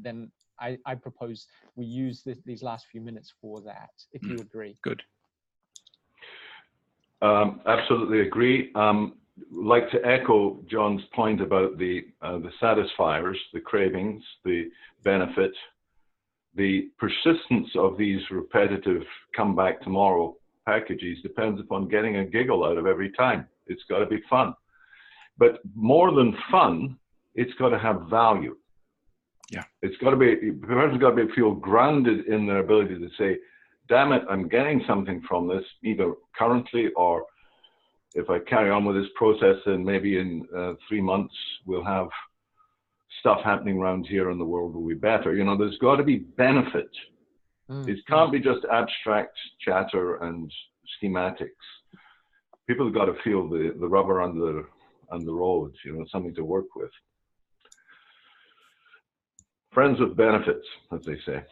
then I propose we use these last few minutes for that, if you agree. Good. Absolutely agree. Like to echo John's point about the satisfiers, the cravings, the benefit, the persistence of these repetitive come back tomorrow packages depends upon getting a giggle out of every time. It's got to be fun. But more than fun, it's got to have value. Yeah. It's got to be, the person's got to feel grounded in their ability to say, damn it, I'm getting something from this, either currently or if I carry on with this process, then maybe in 3 months we'll have stuff happening around here and the world will be better. You know, there's got to be benefit. It can't be just abstract chatter and schematics. People have got to feel the rubber on the road, you know, something to work with. Friends with benefits, as they say.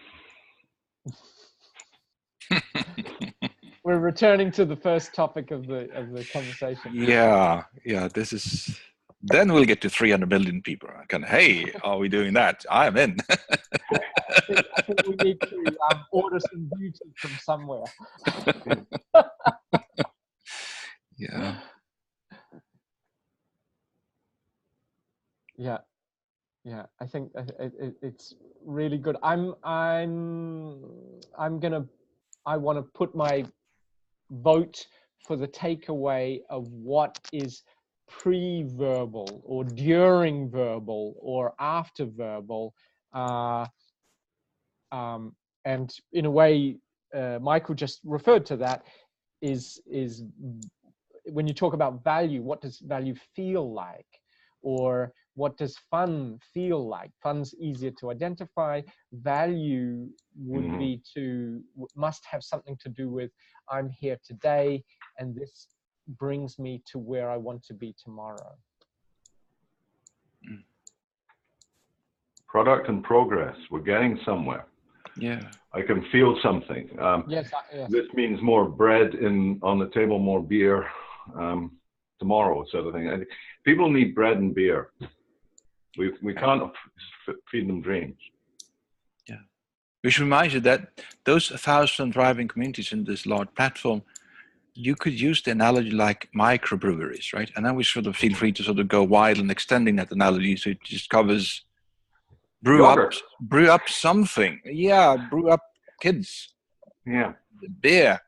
We're returning to the first topic of the conversation. Yeah. This is. Then we'll get to 300 million people. Hey, are we doing that? I'm in. I think we need to order some beauty from somewhere. Yeah. Yeah. I think it's really good. I want to put my vote for the takeaway of what is pre-verbal or during verbal or after verbal, and in a way Michael just referred to that, is when you talk about value, what does value feel like, or what does fun feel like? Fun's easier to identify. Value would be must have something to do with, I'm here today and this brings me to where I want to be tomorrow. Product and progress. We're getting somewhere. Yeah. I can feel something. Yes. This means more bread on the table, more beer tomorrow, sort of thing. And people need bread and beer. We can't feed them dreams. Yeah. Which reminds you that those 1,000 thriving communities in this large platform, you could use the analogy like microbreweries, right? And then we sort of feel free to sort of go wide and extending that analogy so it just covers brew up something. Yeah, brew up kids. Yeah. Beer.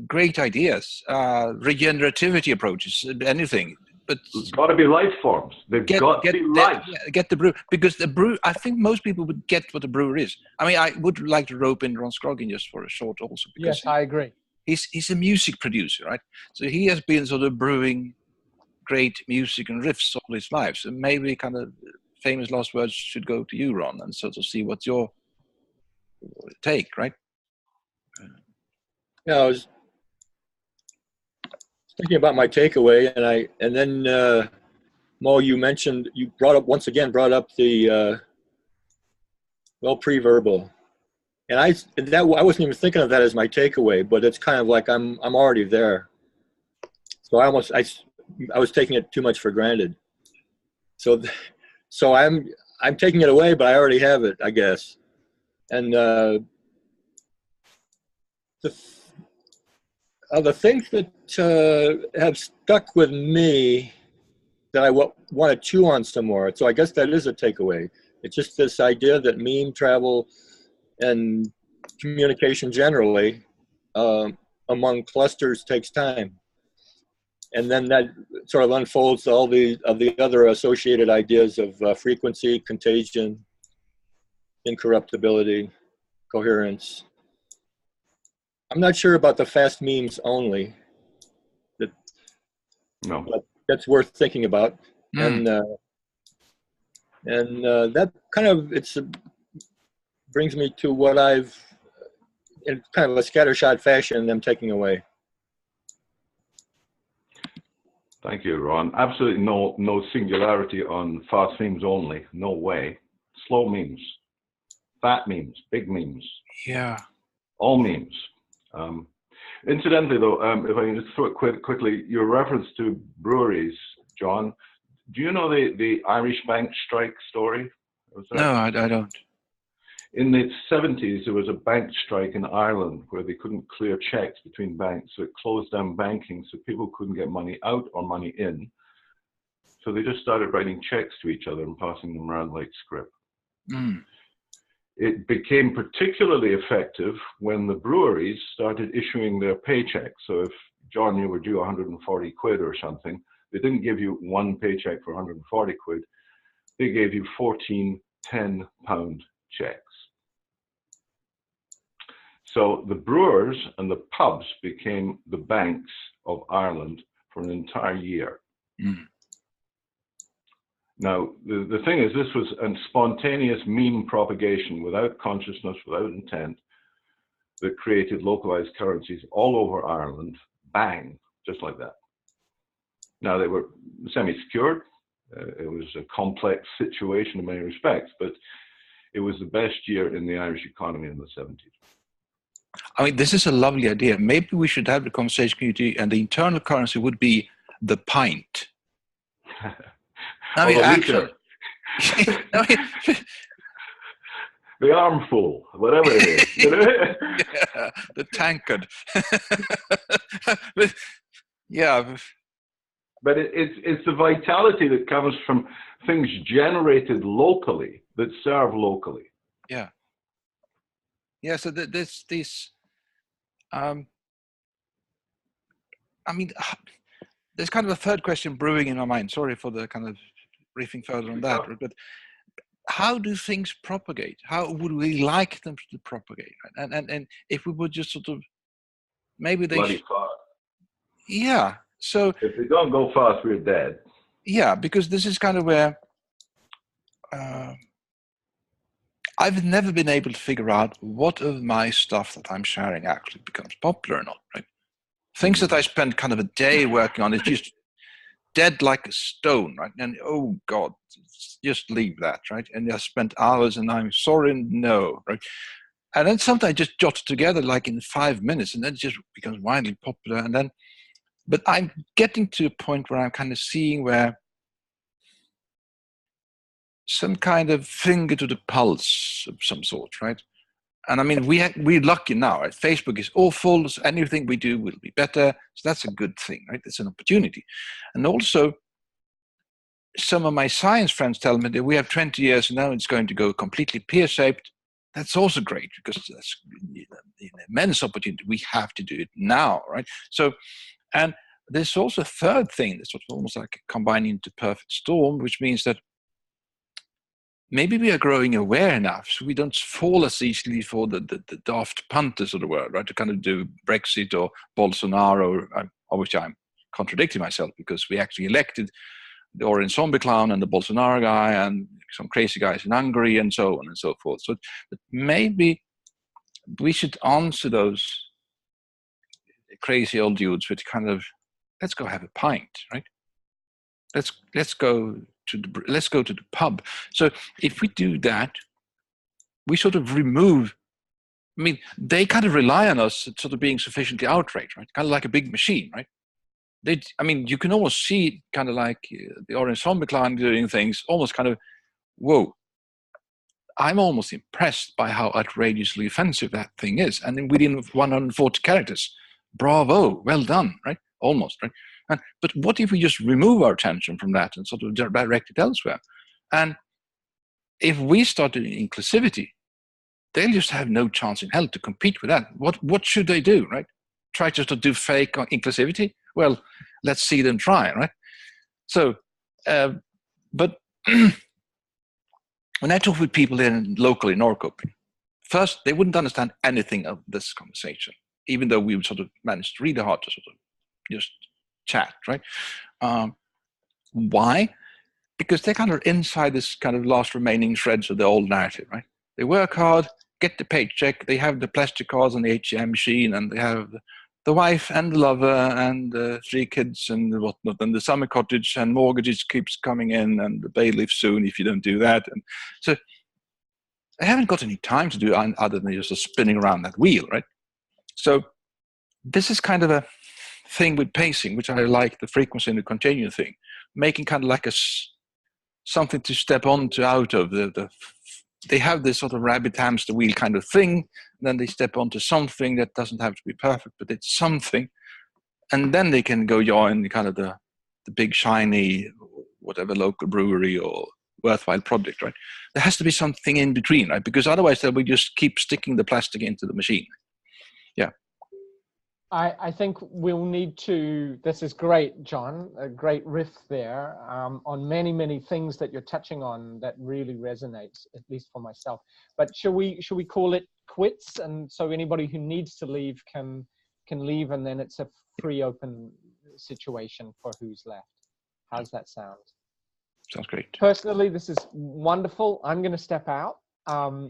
Great ideas. Regenerativity approaches, anything. But it's got to be life forms. They've got to be life. Get the brew, because the brew, I think most people would get what a brewer is. I mean, I would like to rope in Ron Scroggin just for a short also. Because yes, I agree. He's a music producer, right? So he has been sort of brewing great music and riffs all his life. So maybe kind of famous last words should go to you, Ron, and sort of see what's your take, right? Yeah, thinking about my takeaway, and then Mo, you brought up the pre-verbal, and I wasn't even thinking of that as my takeaway, but it's kind of like I'm already there. So I was taking it too much for granted. So I'm taking it away, but I already have it, I guess. And the things that have stuck with me that I want to chew on some more. So I guess that is a takeaway. It's just this idea that meme travel and communication generally among clusters takes time. And then that sort of unfolds all the other associated ideas of frequency, contagion, incorruptibility, coherence. I'm not sure about the fast memes only. No. But that's worth thinking about. And that kind of brings me to what I've, in kind of a scattershot fashion, am taking away. Thank you, Ron. Absolutely no singularity on fast memes only. No way. Slow memes, fat memes, big memes. Yeah. All memes. Incidentally, though, if I can just throw it quickly, your reference to breweries, John, do you know the Irish bank strike story? No, I don't. In the 70s, there was a bank strike in Ireland where they couldn't clear checks between banks, so it closed down banking, so people couldn't get money out or money in. So they just started writing checks to each other and passing them around like script. It became particularly effective when the breweries started issuing their paychecks. So if, John, you were due 140 quid or something, they didn't give you one paycheck for 140 quid. They gave you 14 £10 checks. So the brewers and the pubs became the banks of Ireland for an entire year. Now, the thing is, this was a spontaneous meme propagation without consciousness, without intent, that created localized currencies all over Ireland, bang, just like that. Now, they were semi-secured. It was a complex situation in many respects, but it was the best year in the Irish economy in the 70s. I mean, this is a lovely idea. Maybe we should have the conversation community, and the internal currency would be the pint. I mean, actually, the armful, whatever it is. Yeah, the tankard. Yeah. But it's the vitality that comes from things generated locally that serve locally. Yeah. Yeah. So this. I mean, there's kind of a third question brewing in my mind. Sorry for the kind of briefing further on that, but how do things propagate? How would we like them to propagate? And if we would just sort of maybe they bloody fast. Yeah. So if they don't go fast, we're dead. Yeah, because this is kind of where I've never been able to figure out what of my stuff that I'm sharing actually becomes popular or not, right? Things that I spend kind of a day working on is just dead like a stone, right? And oh God, just leave that, right? And I spent hours and I'm sorry, no, right? And then sometimes I just jot it together like in 5 minutes and then it just becomes widely popular. And then, but I'm getting to a point where I'm kind of seeing where some kind of finger to the pulse of some sort, right? And I mean, we're lucky now, right? Facebook is awful, so anything we do will be better. So that's a good thing, right? It's an opportunity. And also, some of my science friends tell me that we have 20 years and now it's going to go completely pear-shaped. That's also great because that's an immense opportunity. We have to do it now, right? So, and there's also a third thing that's almost like combining into perfect storm, which means that maybe we are growing aware enough so we don't fall as easily for the daft punters of the world, right? To kind of do Brexit or Bolsonaro, obviously I'm contradicting myself because we actually elected the orange zombie clown and the Bolsonaro guy and some crazy guys in Hungary and so on and so forth. So but maybe we should answer those crazy old dudes with kind of let's go have a pint, right? Let's go to the pub. So if we do that, we sort of remove. I mean, they kind of rely on us sort of being sufficiently outraged, right? Kind of like a big machine, right? I mean, you can almost see kind of like the Orange Zombie Clan doing things, almost kind of, whoa. I'm almost impressed by how outrageously offensive that thing is. And then within 140 characters, bravo, well done, right? Almost, right? But what if we just remove our attention from that and sort of direct it elsewhere? And if we start doing inclusivity, they'll just have no chance in hell to compete with that. What should they do, right? Try just to do fake inclusivity? Well, let's see them try, right? So, but when I talk with people locally in Norrköping, first, they wouldn't understand anything of this conversation, even though we would sort of managed really hard to sort of just chat, right? Why? Because they're kind of inside this kind of last remaining shreds of the old narrative, right? They work hard, get the paycheck, they have the plastic cards on the ATM machine, and they have the wife and the lover and 3 kids and whatnot, and the summer cottage and mortgages keeps coming in and the bailiff soon if you don't do that. And so they haven't got any time to do other than just spinning around that wheel, right? So this is kind of a thing with pacing, which I like, the frequency and the continuum thing, making kind of like something to step onto out of they have this sort of rabbit hamster wheel kind of thing, and then they step onto something that doesn't have to be perfect, but it's something, and then they can go join kind of the big shiny whatever local brewery or worthwhile project, right? There has to be something in between, right? Because otherwise they will just keep sticking the plastic into the machine. Yeah. I think we'll need to, this is great, John, a great riff there on many, many things that you're touching on that really resonates, at least for myself. But should we call it quits? And so anybody who needs to leave can leave, and then it's a free open situation for who's left. How's that sound? Sounds great. Personally, this is wonderful. I'm going to step out.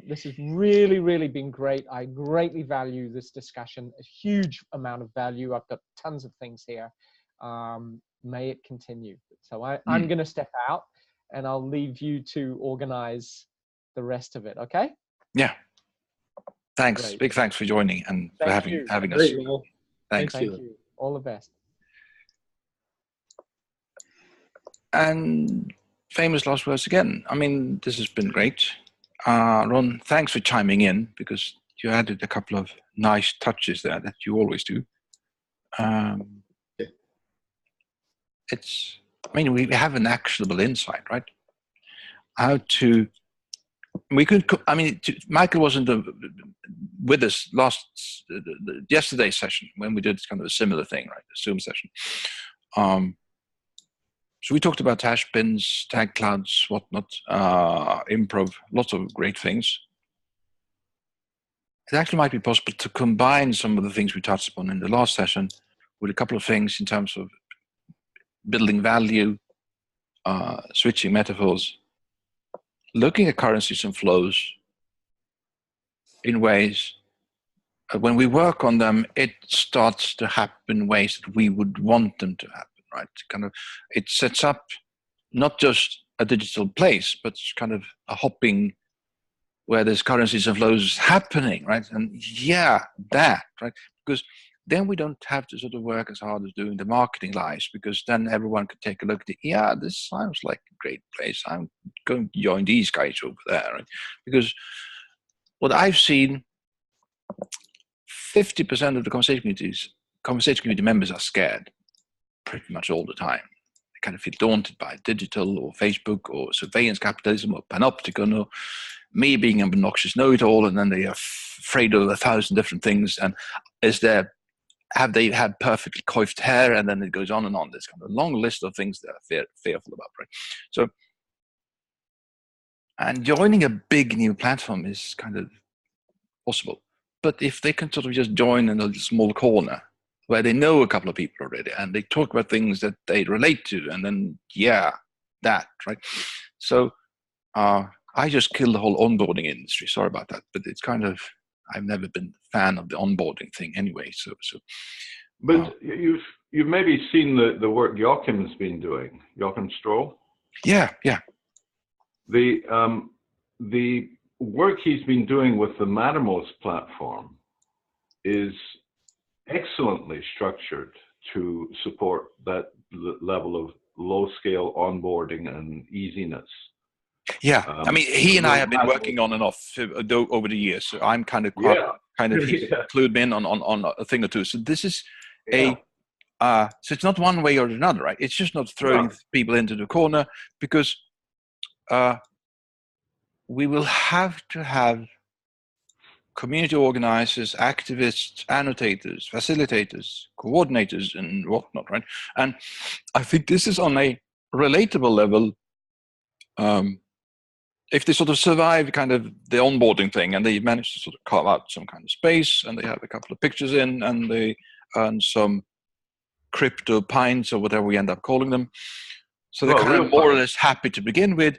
This has really, really been great. I greatly value this discussion, a huge amount of value. I've got tons of things here. May it continue. So I'm going to step out, and I'll leave you to organize the rest of it. Okay? Yeah. Thanks. Great. Big thanks for joining and for having us. Great, Will. Thanks. Thank you. All the best. And famous last words again. I mean, this has been great. Ron, thanks for chiming in, because you added a couple of nice touches there that you always do. I mean, we have an actionable insight, right? How to, Michael wasn't with us yesterday's session when we did kind of a similar thing, right? A Zoom session. So we talked about hash pins, tag clouds, whatnot, improv, lots of great things. It actually might be possible to combine some of the things we touched upon in the last session with a couple of things in terms of building value, switching metaphors, looking at currencies and flows in ways when we work on them, it starts to happen in ways that we would want them to happen. Right, kind of, it sets up not just a digital place, but kind of a hopping where there's currencies and flows happening, right? And yeah, that, right? Because then we don't have to sort of work as hard as doing the marketing lies, because then everyone could take a look at it. Yeah, this sounds like a great place. I'm going to join these guys over there, right? Because what I've seen, 50% of the conversation community members are scared. Pretty much all the time. They kind of feel daunted by digital or Facebook or surveillance capitalism or panopticon or me being an obnoxious know-it-all, and then they are afraid of 1,000 different things. And have they had perfectly coiffed hair? And then it goes on and on. There's kind of a long list of things they're fearful about, right? So, and joining a big new platform is kind of possible. But if they can sort of just join in a small corner where they know a couple of people already and they talk about things that they relate to, and then, yeah, that, right? So I just killed the whole onboarding industry. Sorry about that, but it's kind of, I've never been a fan of the onboarding thing anyway. So But you've you've maybe seen the work Joachim's been doing, Joachim Stroh. Yeah, yeah. The work he's been doing with the Mattermost platform is excellently structured to support that level of low-scale onboarding and easiness. Yeah, I mean, he and I have been working on and off over the years, so I'm kind of he's clued me in on a thing or two. So this is so it's not one way or another, right? It's just not throwing people into the corner, because we will have to have community organizers, activists, annotators, facilitators, coordinators, and whatnot, right? And I think this is on a relatable level. If they sort of survive kind of the onboarding thing, and they manage to sort of carve out some kind of space, and they have a couple of pictures in, and they earn some crypto pints or whatever we end up calling them, so they're kind of more or less happy to begin with.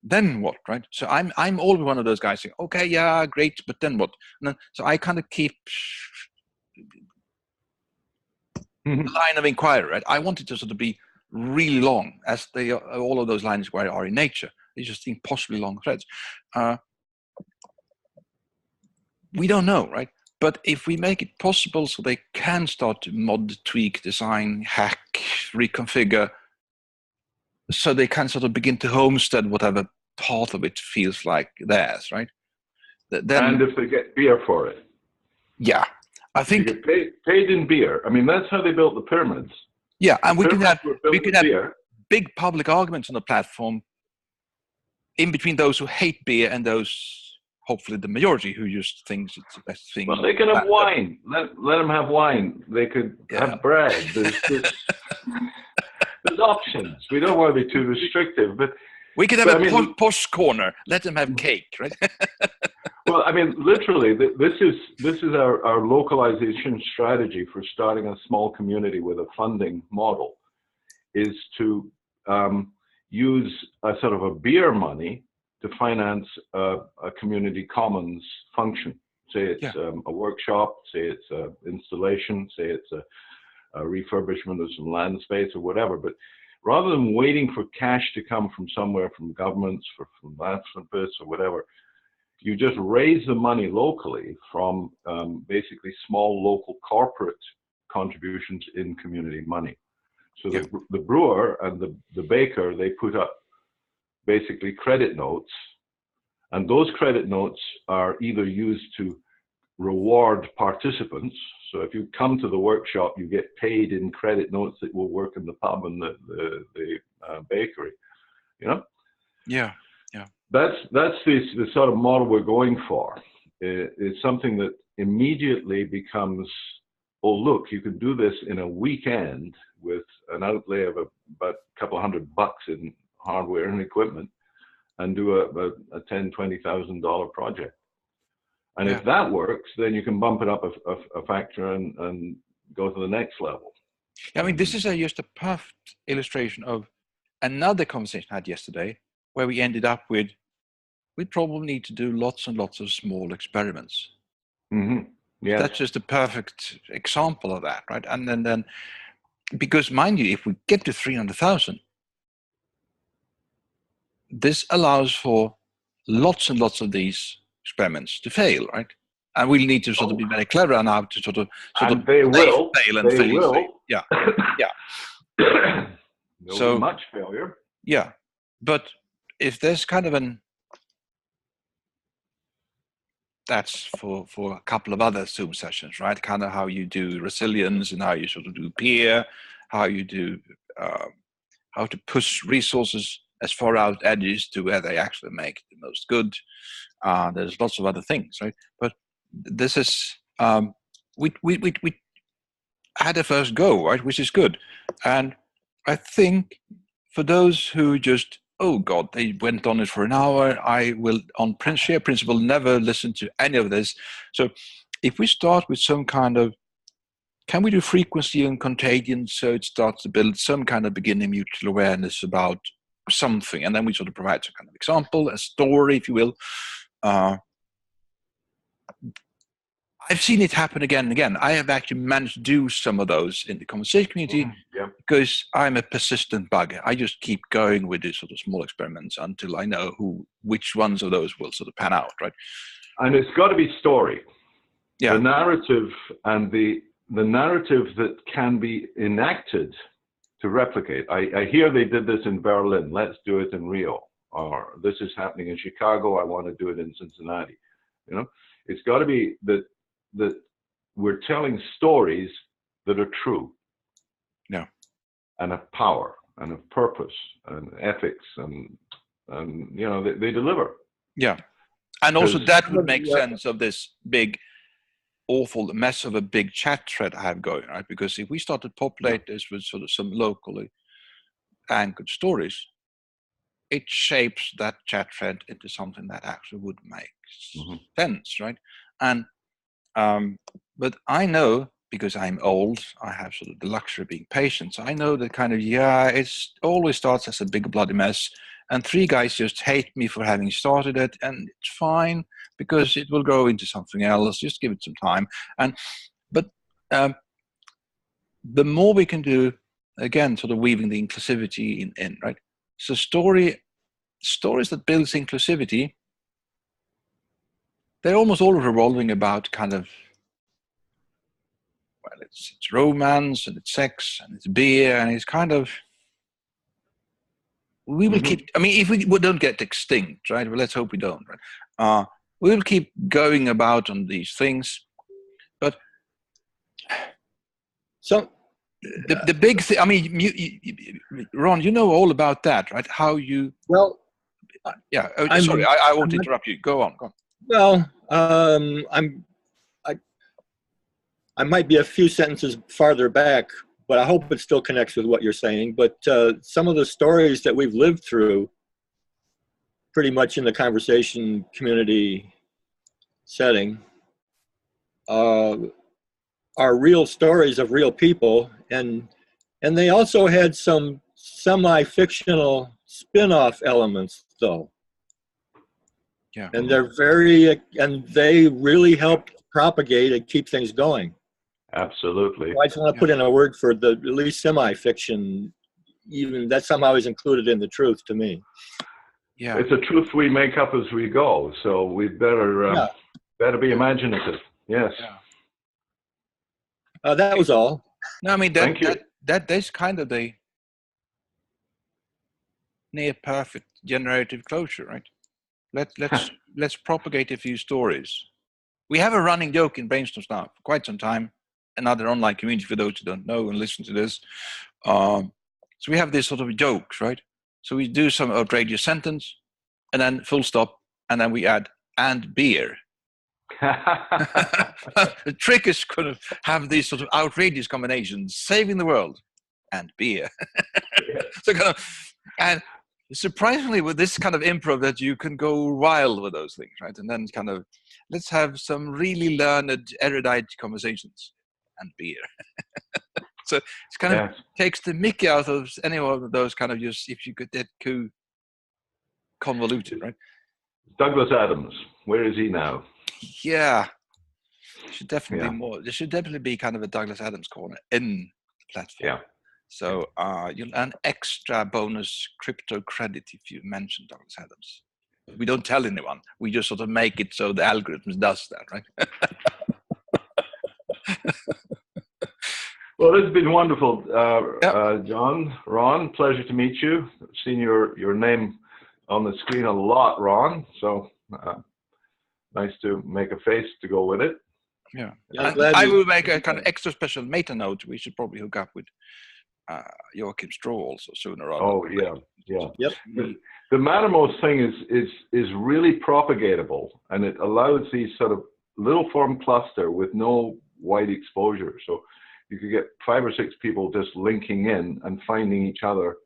Then what, right? So I'm always one of those guys saying, okay, yeah, great, but then what? And then, so I kind of keep the line of inquiry, right? I want it to sort of be really long, as they all of those lines are in nature. They're just impossibly long threads. We don't know, right? But if we make it possible so they can start to mod, tweak, design, hack, reconfigure, so they can sort of begin to homestead whatever part of it feels like theirs, right? Then, and if they get beer for it. Yeah, I think you get paid in beer. I mean, that's how they built the pyramids. Yeah, and we can have big public arguments on the platform in between those who hate beer and those, hopefully the majority, who just thinks it's the best thing. Well, they can have wine. Let them have wine. They could have bread. There's options. We don't want to be too restrictive, but we could have a posh corner. Let them have cake, right? Well, I mean, literally, this is our localization strategy for starting a small community with a funding model, is to use a sort of a beer money to finance a community commons function. Say it's a workshop, say it's an installation, say it's a refurbishment of some land space or whatever. But rather than waiting for cash to come from somewhere, from governments, from philanthropists or whatever, you just raise the money locally from basically small local corporate contributions in community money. So the brewer and the baker, they put up basically credit notes, and those credit notes are either used to reward participants. So if you come to the workshop, you get paid in credit notes that will work in the pub and the bakery, you know? Yeah. That's the sort of model we're going for. It's something that immediately becomes, oh, look, you can do this in a weekend with an outlay of about a couple $100 in hardware and equipment, and do a $10,000, $20,000 project. And if that works, then you can bump it up a factor and go to the next level. I mean, this is just a perfect illustration of another conversation I had yesterday, where we ended up with, we probably need to do lots and lots of small experiments. Mm-hmm. Yeah, that's just a perfect example of that, right? And then because mind you, if we get to 300,000, this allows for lots and lots of these experiments to fail, right? And we'll need to sort of be very clever now to sort of they will fail and fail. Yeah, yeah. So much failure. Yeah, but if there's kind of that's for a couple of other Zoom sessions, right? Kind of how you do resilience and how you sort of do peer, how you do how to push resources as far out edges to where they actually make the most good. There's lots of other things, right? But this is we had a first go, right, which is good. And I think for those who just, oh God, they went on it for an hour, I will, on sheer principle, never listen to any of this. So if we start with some kind of, can we do frequency and contagion, so it starts to build some kind of beginning mutual awareness about something, and then we sort of provide some kind of example, a story, if you will. I've seen it happen again and again. I have actually managed to do some of those in the conversation community because I'm a persistent bugger. I just keep going with these sort of small experiments until I know which ones of those will sort of pan out, right? And it's got to be story. Yeah. The narrative and the narrative that can be enacted to replicate. I hear they did this in Berlin. Let's do it in Rio. Or this is happening in Chicago. I want to do it in Cincinnati. You know, it's got to be that we're telling stories that are true. Yeah. And of power and of purpose and ethics and you know, they deliver. Yeah. And also that would make sense of this big, awful mess of a big chat thread I have going, right? Because if we start to populate this with sort of some locally anchored stories, it shapes that chat thread into something that actually would make sense, right? And but I know, because I'm old, I have sort of the luxury of being patient. So I know that kind of, it always starts as a big bloody mess. And 3 guys just hate me for having started it. And it's fine because it will grow into something else. Just give it some time. But the more we can do, again, sort of weaving the inclusivity in, right? So stories that builds inclusivity, they're almost all revolving about kind of, well, it's romance and it's sex and it's beer and it's kind of, we will keep, I mean, if we don't get extinct, right? Well, let's hope we don't, right? We will keep going about on these things, but so the big thing, I mean, Ron, you know all about that, right? How you, well, yeah, sorry, I won't interrupt you. Go on. Well, I might be a few sentences farther back, but I hope it still connects with what you're saying. But some of the stories that we've lived through, pretty much in the conversation community setting, are real stories of real people, and they also had some semi-fictional spin-off elements, though. Yeah. And they really help propagate and keep things going. Absolutely. So I just want to put in a word for the at least semi-fiction. Even that somehow is included in the truth to me. Yeah. It's a truth we make up as we go, so we better be imaginative. Yes. Yeah. That was all. No, I mean that's kind of the near perfect generative closure, right? Let's propagate a few stories. We have a running joke in Brainstorms now for quite some time. Another online community for those who don't know and listen to this. So we have this sort of jokes, right? So we do some outrageous sentence, and then full stop, and then we add and beer. The trick is kind of have these sort of outrageous combinations, saving the world and beer. So kind of, and surprisingly with this kind of improv that you can go wild with those things, right? And then kind of, let's have some really learned, erudite conversations and beer. So it's kind of takes the mickey out of any one of those kind of just, if you could get too convoluted, right? Douglas Adams, where is he now? Yeah. There should definitely be kind of a Douglas Adams corner in the platform. Yeah. So you'll earn extra bonus crypto credit if you mention Douglas Adams. We don't tell anyone. We just sort of make it so the algorithms does that, right? Well, this has been wonderful, John. Ron, pleasure to meet you. I've seen your name on the screen a lot, Ron. So nice to make a face to go with it. Yeah. I will make a kind of extra special meta note. We should probably hook up with Joachim Straw also sooner or later. Oh yeah. Yep. The Mattermost thing is really propagatable, and it allows these sort of little form cluster with no wide exposure. So you could get 5 or 6 people just linking in and finding each other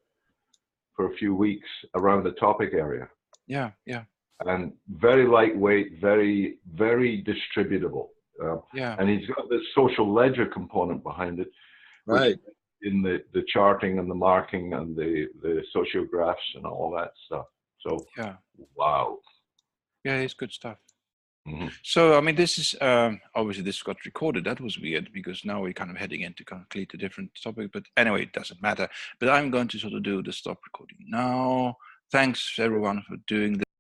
for a few weeks around the topic area. Yeah. And very lightweight, very, very distributable. And he's got this social ledger component behind it. Right. In the charting and the marking and the sociographs and all that stuff. So, wow. Yeah, it's good stuff. So, I mean, this is obviously this got recorded. That was weird because now we're kind of heading into completely different topic. But anyway, it doesn't matter. But I'm going to sort of do the stop recording now. Thanks everyone for doing this.